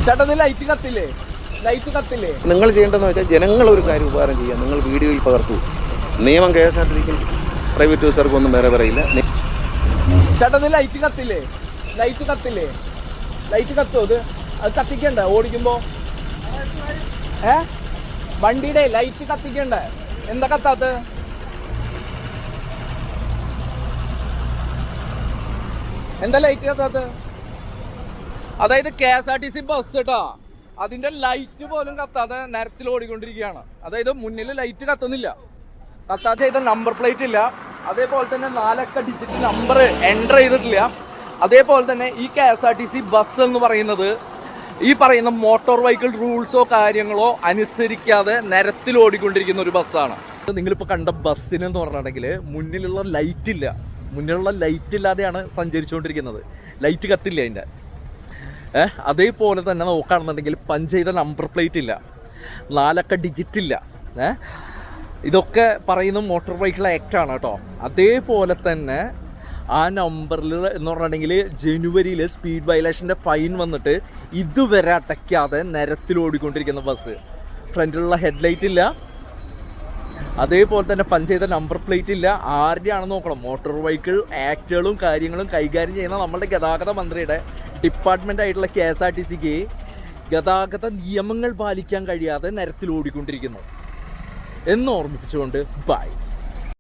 ചേട്ടത് light കത്തില്ലേ? Light കത്തില്ലേ? നിങ്ങൾ ചെയ്യേണ്ടതെന്ന് വെച്ചാൽ ജനങ്ങൾ ഒരു കാര്യം ഉപകാരം ചെയ്യുക. നിങ്ങൾ വീഡിയോയിൽ പകർത്തു. നിയമം KSRTC പ്രൈവറ്റ് ബസ്സുകാർക്കൊന്നും വേറെ പറയില്ല. ചേട്ടത് ലൈറ്റ് കത്തില്ലേ? ലൈറ്റ് കത്തില്ലേ? ലൈറ്റ് കത്തുമോ? അത് കത്തിക്കണ്ടേ ഓടിക്കുമ്പോ? വണ്ടിയുടെ ലൈറ്റ് കത്തിക്കണ്ടേ? എന്താ കത്താത്ത? എന്താ ലൈറ്റ് കത്താത്ത? അതായത് KSRTC ബസ് കേട്ടോ, അതിന്റെ ലൈറ്റ് പോലും കത്താതെ നിരത്തിൽ ഓടിക്കൊണ്ടിരിക്കുകയാണ്. അതായത് മുന്നിൽ ലൈറ്റ് കത്തുന്നില്ല, കത്താത്ത ചെയ്ത നമ്പർ പ്ലേറ്റ് ഇല്ല, അതേപോലെ തന്നെ 4 അക്ക ഡിജിറ്റ് നമ്പർ എൻ്റർ ചെയ്തിട്ടില്ല. അതേപോലെ തന്നെ ഈ KSRTC ബസ് എന്ന് പറയുന്നത് ഈ പറയുന്ന മോട്ടോർ വെഹിക്കിൾ റൂൾസോ കാര്യങ്ങളോ അനുസരിക്കാതെ നിരത്തിൽ ഓടിക്കൊണ്ടിരിക്കുന്ന ഒരു ബസ്സാണ്. നിങ്ങളിപ്പോൾ കണ്ട ബസ്സിനെന്ന് പറഞ്ഞിട്ടുണ്ടെങ്കിൽ മുന്നിലുള്ള ലൈറ്റ് ഇല്ല, മുന്നിലുള്ള ലൈറ്റ് ഇല്ലാതെയാണ് സഞ്ചരിച്ചുകൊണ്ടിരിക്കുന്നത്. ലൈറ്റ് കത്തില്ല അതിൻ്റെ. അതേപോലെ തന്നെ നോക്കുകയാണെന്നുണ്ടെങ്കിൽ പഞ്ച് ചെയ്ത നമ്പർ പ്ലേറ്റ് ഇല്ല, 4 അക്ക ഡിജിറ്റ് ഇല്ല. ഇതൊക്കെ പറയുന്ന മോട്ടോർ വെഹിക്കിൾ ആക്ട് ആണ് കേട്ടോ. അതേപോലെ തന്നെ ആ നമ്പറിൽ എന്ന് പറഞ്ഞിട്ടുണ്ടെങ്കിൽ ജനുവരിയിൽ സ്പീഡ് വയലേഷൻ്റെ ഫൈൻ വന്നിട്ട് ഇതുവരെ അടയ്ക്കാതെ നിരത്തിൽ ഓടിക്കൊണ്ടിരിക്കുന്ന ബസ്. ഫ്രണ്ടിലുള്ള ഹെഡ്ലൈറ്റ് ഇല്ല, അതേപോലെ തന്നെ പഞ്ച് ചെയ്ത നമ്പർ പ്ലേറ്റ് ഇല്ല. ആരുടെയാണെന്ന് നോക്കണം. മോട്ടോർ വെഹിക്കിൾ ആക്ടുകളും കാര്യങ്ങളും കൈകാര്യം ചെയ്യുന്ന നമ്മുടെ ഗതാഗത മന്ത്രിയുടെ ഡിപ്പാർട്ട്മെൻ്റ് ആയിട്ടുള്ള KSRTCക്ക് ഗതാഗത നിയമങ്ങൾ പാലിക്കാൻ കഴിയാതെ നിരത്തിൽ ഓടിക്കൊണ്ടിരിക്കുന്നു എന്ന് ഓർമ്മിപ്പിച്ചുകൊണ്ട് ബൈ.